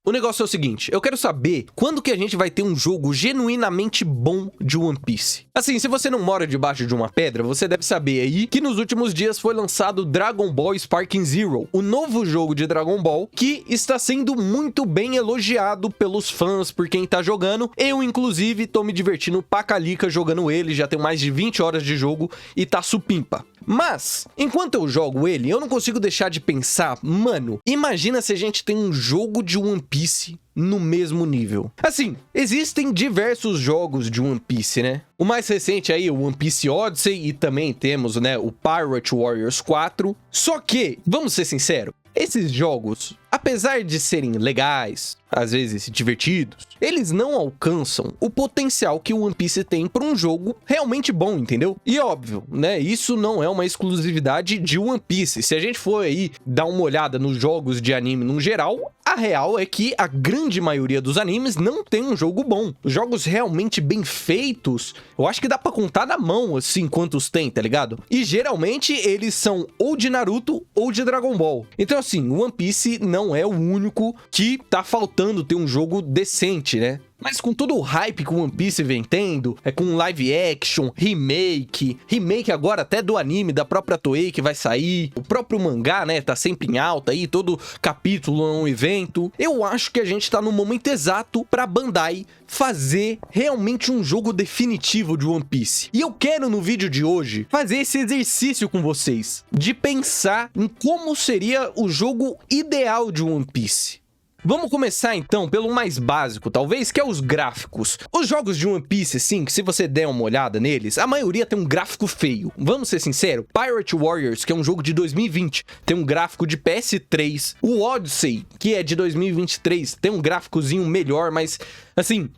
o negócio é o seguinte, eu quero saber quando que a gente vai ter um jogo genuinamente bom de One Piece. Assim, se você não mora debaixo de uma pedra, você deve saber aí que nos últimos dias foi lançado Dragon Ball Sparking Zero, o novo jogo de Dragon Ball, que está sendo muito bem elogiado pelos fãs, por quem tá jogando. Eu, inclusive, tô me divertindo pra calica jogando ele, já tenho mais de 20 horas de jogo e tá supimpa. Mas, enquanto eu jogo ele, eu não consigo deixar de pensar, mano, imagina se a gente tem um jogo de One Piece no mesmo nível. Assim, existem diversos jogos de One Piece, né? O mais recente aí, o One Piece Odyssey, e também temos, né, o Pirate Warriors 4. Só que, vamos ser sinceros, esses jogos, apesar de serem legais, às vezes divertidos, eles não alcançam o potencial que o One Piece tem para um jogo realmente bom, entendeu? E óbvio, né, isso não é uma exclusividade de One Piece. Se a gente for aí dar uma olhada nos jogos de anime no geral, a real é que a grande maioria dos animes não tem um jogo bom. Os jogos realmente bem feitos, eu acho que dá pra contar na mão, assim, quantos tem, tá ligado? E geralmente eles são ou de Naruto ou de Dragon Ball. Então assim, o One Piece não é o único que tá faltando ter um jogo decente, né? Mas com todo o hype que o One Piece vem tendo, com live action, remake agora até do anime da própria Toei que vai sair, o próprio mangá, né, tá sempre em alta aí, todo capítulo é um evento. Eu acho que a gente tá no momento exato pra Bandai fazer realmente um jogo definitivo de One Piece. E eu quero no vídeo de hoje fazer esse exercício com vocês, de pensar em como seria o jogo ideal de One Piece. Vamos começar então pelo mais básico, talvez, que é os gráficos. Os jogos de One Piece, sim, que se você der uma olhada neles, a maioria tem um gráfico feio. Vamos ser sinceros, Pirate Warriors, que é um jogo de 2020, tem um gráfico de PS3. O Odyssey, que é de 2023, tem um gráficozinho melhor, mas, assim...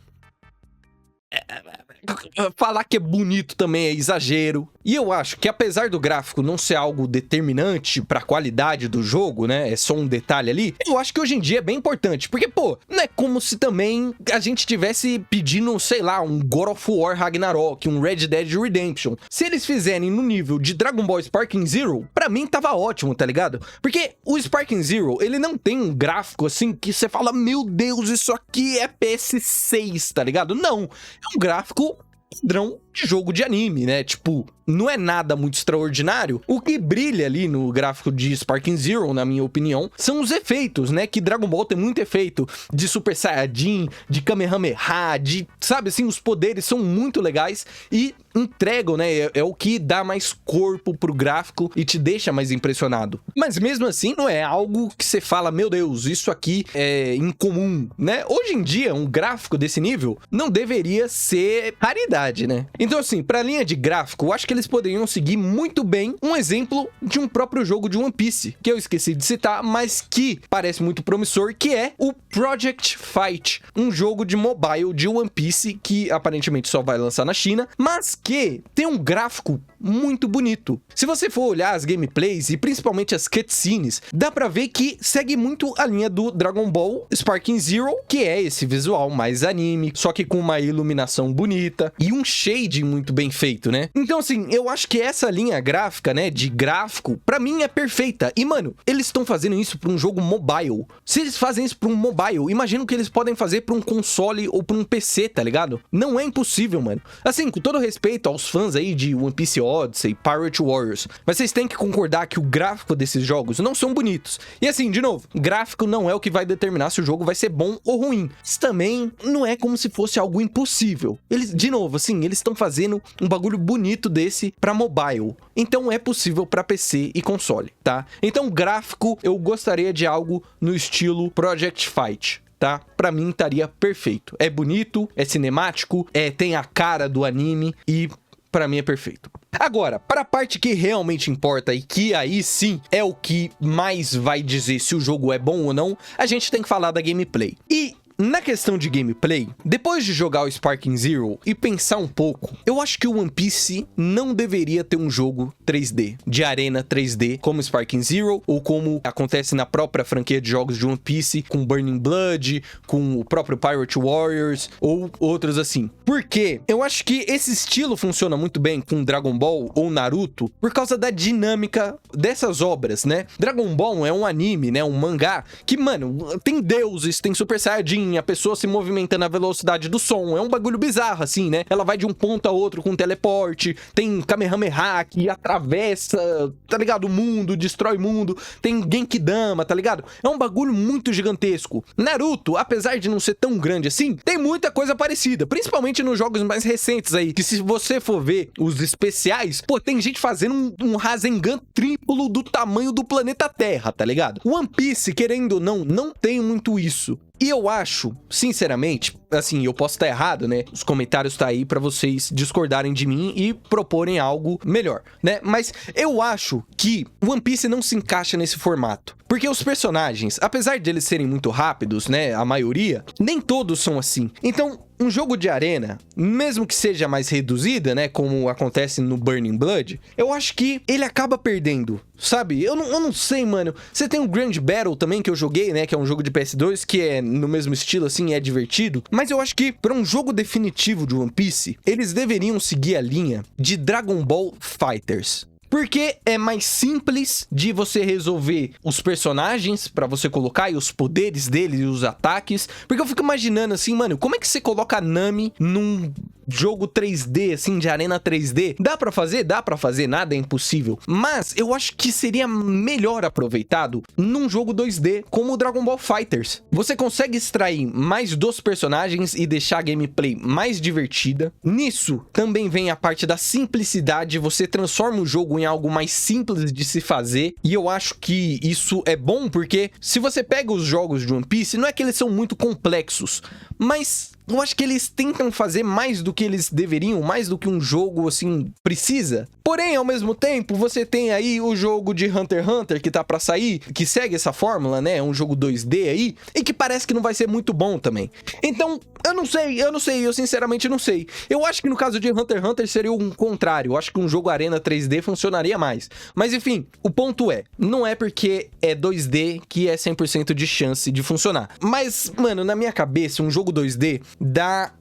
falar que é bonito também é exagero. E eu acho que apesar do gráfico não ser algo determinante pra qualidade do jogo, né, é só um detalhe ali, eu acho que hoje em dia é bem importante, porque, pô, não é como se também a gente tivesse pedindo, sei lá, um God of War Ragnarok, um Red Dead Redemption. Se eles fizerem no nível de Dragon Ball Sparking Zero, pra mim tava ótimo, tá ligado? Porque o Sparking Zero, ele não tem um gráfico assim que você fala, meu Deus, isso aqui é PS6, tá ligado? Não, é um gráfico padrão de jogo de anime, né? Tipo, não é nada muito extraordinário. O que brilha ali no gráfico de Sparking Zero, na minha opinião, são os efeitos, né? Que Dragon Ball tem muito efeito de Super Saiyajin, de Kamehameha, de... sabe assim, os poderes são muito legais e entregam, né? É o que dá mais corpo pro gráfico e te deixa mais impressionado. Mas mesmo assim, não é algo que você fala, meu Deus, isso aqui é incomum, né? Hoje em dia, um gráfico desse nível não deveria ser raridade, né? Então assim, pra linha de gráfico, eu acho que eles poderiam seguir muito bem um exemplo de um próprio jogo de One Piece, que eu esqueci de citar, mas que parece muito promissor, que é o Project Fight, um jogo de mobile de One Piece que aparentemente só vai lançar na China, mas que tem um gráfico muito bonito. Se você for olhar as gameplays e principalmente as cutscenes, dá pra ver que segue muito a linha do Dragon Ball Sparking Zero, que é esse visual mais anime, só que com uma iluminação bonita e um shading muito bem feito, né? Então assim, eu acho que essa linha gráfica, né, de gráfico, pra mim é perfeita. E mano, eles estão fazendo isso pra um jogo mobile. Se eles fazem isso pra um mobile, imagina o que eles podem fazer pra um console ou pra um PC, tá ligado? Não é impossível, mano. Assim, com todo respeito aos fãs aí de One Piece Odyssey, Pirate Warriors, mas vocês têm que concordar que o gráfico desses jogos não são bonitos. E assim, de novo, gráfico não é o que vai determinar se o jogo vai ser bom ou ruim. Isso também não é como se fosse algo impossível. Eles, de novo, assim, eles estão fazendo um bagulho bonito desse pra mobile. Então é possível pra PC e console, tá? Então gráfico, eu gostaria de algo no estilo Project Fight, tá? Pra mim estaria perfeito. É bonito, é cinemático, tem a cara do anime e pra mim é perfeito. Agora, para a parte que realmente importa e que aí sim é o que mais vai dizer se o jogo é bom ou não, a gente tem que falar da gameplay. E na questão de gameplay, depois de jogar o Sparking Zero e pensar um pouco, eu acho que o One Piece não deveria ter um jogo 3D, de arena 3D, como Sparking Zero, ou como acontece na própria franquia de jogos de One Piece, com Burning Blood, com o próprio Pirate Warriors, ou outros assim. Porque eu acho que esse estilo funciona muito bem com Dragon Ball ou Naruto, por causa da dinâmica dessas obras, né? Dragon Ball é um anime, né? Um mangá, que, mano, tem deuses, tem Super Saiyajin, a pessoa se movimentando à velocidade do som, é um bagulho bizarro, assim, né? Ela vai de um ponto a outro com teleporte, tem Kamehameha que atravessa, tá ligado? O mundo, destrói o mundo, tem Genkidama, tá ligado? É um bagulho muito gigantesco. Naruto, apesar de não ser tão grande assim, tem muita coisa parecida, principalmente nos jogos mais recentes aí, que se você for ver os especiais, pô, tem gente fazendo um Rasengan triplo do tamanho do planeta Terra, tá ligado? One Piece, querendo ou não tem muito isso. E eu acho, sinceramente, assim, eu posso estar errado, né? Os comentários tá aí pra vocês discordarem de mim e proporem algo melhor, né? Mas eu acho que One Piece não se encaixa nesse formato. Porque os personagens, apesar de eles serem muito rápidos, né? A maioria, nem todos são assim. Então, um jogo de arena, mesmo que seja mais reduzida, né? Como acontece no Burning Blood, eu acho que ele acaba perdendo, sabe? Eu não sei, mano. Você tem o Grand Battle também, que eu joguei, né? Que é um jogo de PS2, que é no mesmo estilo, assim, é divertido. Mas eu acho que, para um jogo definitivo de One Piece, eles deveriam seguir a linha de Dragon Ball FighterZ. Porque é mais simples de você resolver os personagens pra você colocar e os poderes deles e os ataques. Porque eu fico imaginando assim, mano, como é que você coloca a Nami num jogo 3D, assim, de arena 3D? Dá pra fazer? Dá pra fazer, nada é impossível. Mas eu acho que seria melhor aproveitado num jogo 2D como o Dragon Ball FighterZ. Você consegue extrair mais dos personagens e deixar a gameplay mais divertida. Nisso também vem a parte da simplicidade, você transforma o jogo em algo mais simples de se fazer, e eu acho que isso é bom porque se você pega os jogos de One Piece, não é que eles são muito complexos, mas eu acho que eles tentam fazer mais do que eles deveriam, mais do que um jogo, assim, precisa. Porém, ao mesmo tempo, você tem aí o jogo de Hunter x Hunter que tá pra sair, que segue essa fórmula, né? É um jogo 2D aí, e que parece que não vai ser muito bom também. Então, eu sinceramente não sei. Eu acho que no caso de Hunter x Hunter seria um contrário. Eu acho que um jogo Arena 3D funcionaria mais. Mas enfim, o ponto é, não é porque é 2D que é 100% de chance de funcionar. Mas, mano, na minha cabeça, um jogo 2D dá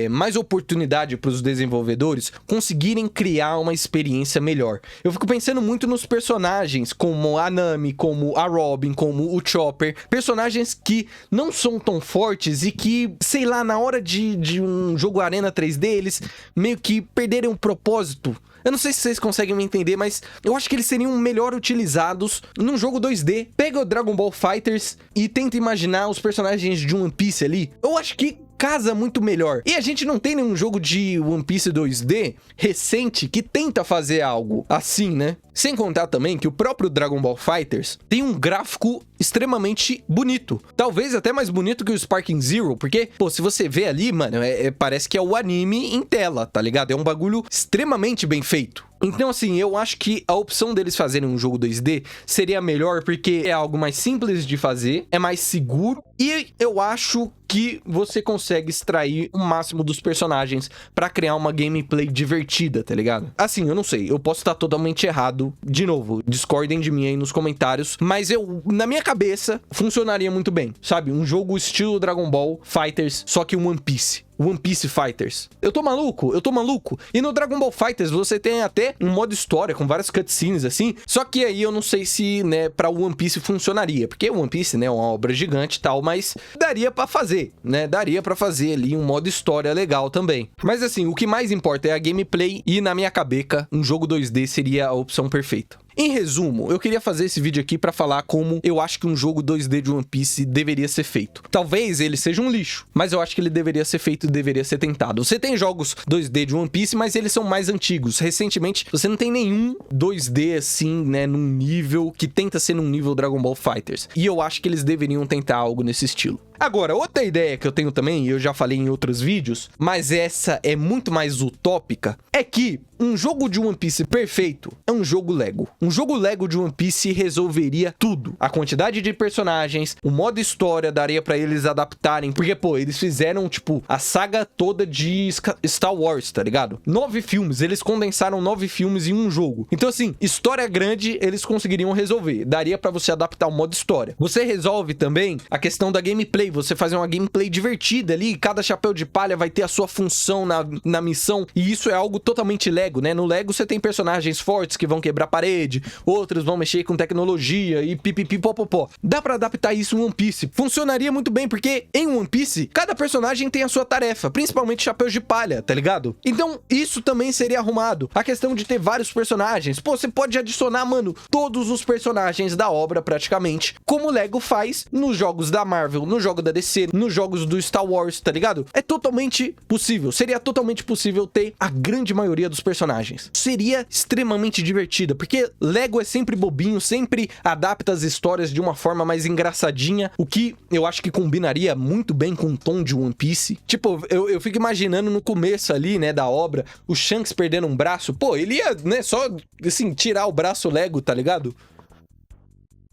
mais oportunidade para os desenvolvedores conseguirem criar uma experiência melhor. Eu fico pensando muito nos personagens, como a Nami, como a Robin, como o Chopper, personagens que não são tão fortes e que, sei lá, na hora de um jogo Arena 3D, eles meio que perderem o propósito. Eu não sei se vocês conseguem me entender, mas eu acho que eles seriam melhor utilizados num jogo 2D. Pega o Dragon Ball FighterZ e tenta imaginar os personagens de One Piece ali. Eu acho que casa muito melhor. E a gente não tem nenhum jogo de One Piece 2D recente que tenta fazer algo assim, né? Sem contar também que o próprio Dragon Ball FighterZ tem um gráfico extremamente bonito. Talvez até mais bonito que o Sparking Zero, porque, pô, se você vê ali, mano, parece que é o anime em tela, tá ligado? É um bagulho extremamente bem feito. Então, assim, eu acho que a opção deles fazerem um jogo 2D seria melhor porque é algo mais simples de fazer, é mais seguro e eu acho que você consegue extrair o máximo dos personagens pra criar uma gameplay divertida, tá ligado? Assim, eu não sei, eu posso estar totalmente errado. De novo, discordem de mim aí nos comentários, mas na minha cabeça, funcionaria muito bem, sabe? Um jogo estilo Dragon Ball FighterZ, só que One Piece. One Piece FighterZ. Eu tô maluco. E no Dragon Ball FighterZ você tem até um modo história com várias cutscenes assim. Só que aí eu não sei se, né, pra One Piece funcionaria. Porque One Piece, né, é uma obra gigante e tal, mas daria pra fazer, né? Daria pra fazer ali um modo história legal também. Mas assim, o que mais importa é a gameplay e na minha cabeça, um jogo 2D seria a opção perfeita. Em resumo, eu queria fazer esse vídeo aqui pra falar como eu acho que um jogo 2D de One Piece deveria ser feito. Talvez ele seja um lixo, mas eu acho que ele deveria ser feito e deveria ser tentado. Você tem jogos 2D de One Piece, mas eles são mais antigos. Recentemente, você não tem nenhum 2D assim, né, num nível que tenta ser num nível Dragon Ball FighterZ. E eu acho que eles deveriam tentar algo nesse estilo. Agora, outra ideia que eu tenho também, e eu já falei em outros vídeos, mas essa é muito mais utópica, é que um jogo de One Piece perfeito é um jogo Lego. Um jogo Lego de One Piece resolveria tudo. A quantidade de personagens, o modo história daria pra eles adaptarem. Porque, pô, eles fizeram, tipo, a saga toda de Star Wars, tá ligado? 9 filmes, eles condensaram 9 filmes em um jogo. Então, assim, história grande, eles conseguiriam resolver. Daria pra você adaptar o modo história. Você resolve também a questão da gameplay. Você fazer uma gameplay divertida ali. Cada chapéu de palha vai ter a sua função na missão. E isso é algo totalmente Lego, né? No Lego você tem personagens fortes que vão quebrar parede, outros vão mexer com tecnologia e pipipipopopó. Dá pra adaptar isso em One Piece. Funcionaria muito bem, porque em One Piece, cada personagem tem a sua tarefa, principalmente chapéus de palha, tá ligado? Então, isso também seria arrumado. A questão de ter vários personagens. Pô, você pode adicionar, mano, todos os personagens da obra, praticamente, como o Lego faz nos jogos da Marvel, no jogo da DC, nos jogos do Star Wars, tá ligado? É totalmente possível. Seria totalmente possível ter a grande maioria dos personagens. Seria extremamente divertida, porque Lego é sempre bobinho, sempre adapta as histórias de uma forma mais engraçadinha, o que eu acho que combinaria muito bem com o tom de One Piece. Tipo, eu fico imaginando no começo ali, né, da obra, o Shanks perdendo um braço. Pô, ele ia, né, só, assim, tirar o braço Lego, tá ligado?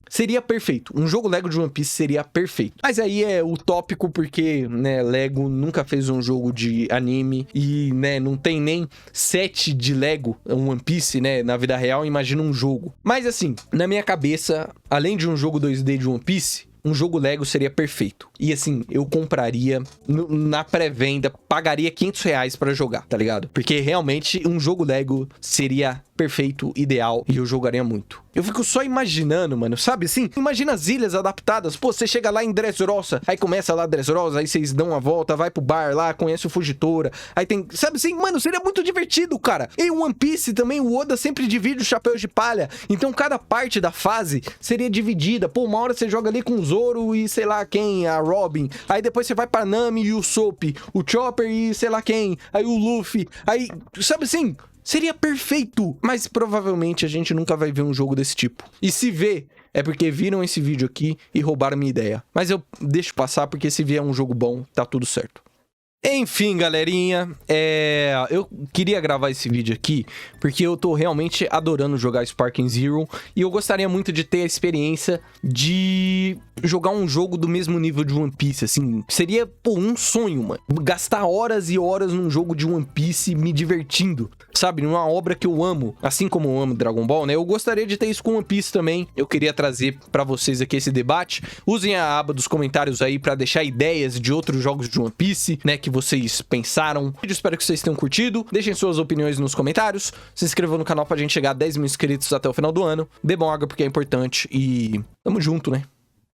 Seria perfeito. Um jogo Lego de One Piece seria perfeito. Mas aí é utópico porque, né, Lego nunca fez um jogo de anime e, né, não tem nem set de Lego, um One Piece, né, na vida real, imagina um jogo. Mas assim, na minha cabeça, além de um jogo 2D de One Piece, um jogo Lego seria perfeito. E assim, eu compraria na pré-venda, pagaria R$500 pra jogar, tá ligado? Porque realmente um jogo Lego seria perfeito, ideal, e eu jogaria muito. Eu fico só imaginando, mano, sabe assim? Imagina as ilhas adaptadas. Pô, você chega lá em Dressrosa, aí começa lá Dressrosa, aí vocês dão uma volta, vai pro bar lá, conhece o Fugitora, aí tem... Sabe assim? Mano, seria muito divertido, cara. E One Piece também, o Oda sempre divide os chapéus de palha. Então cada parte da fase seria dividida. Pô, uma hora você joga ali com o Zoro e sei lá quem, a Robin. Aí depois você vai pra Nami e o Soap, o Chopper e sei lá quem. Aí o Luffy. Aí, sabe assim? Seria perfeito, mas provavelmente a gente nunca vai ver um jogo desse tipo. E se vê, é porque viram esse vídeo aqui e roubaram minha ideia. Mas eu deixo passar porque se vier um jogo bom, tá tudo certo. Enfim, galerinha, eu queria gravar esse vídeo aqui porque eu tô realmente adorando jogar Sparking Zero e eu gostaria muito de ter a experiência de jogar um jogo do mesmo nível de One Piece, assim. Seria, pô, um sonho, mano. Gastar horas e horas num jogo de One Piece me divertindo, sabe? Numa obra que eu amo, assim como eu amo Dragon Ball, né? Eu gostaria de ter isso com One Piece também. Eu queria trazer pra vocês aqui esse debate. Usem a aba dos comentários aí pra deixar ideias de outros jogos de One Piece, né? Que vocês pensaram. Eu espero que vocês tenham curtido. Deixem suas opiniões nos comentários. Se inscrevam no canal pra gente chegar a 10 mil inscritos até o final do ano. Bebam água porque é importante e tamo junto, né?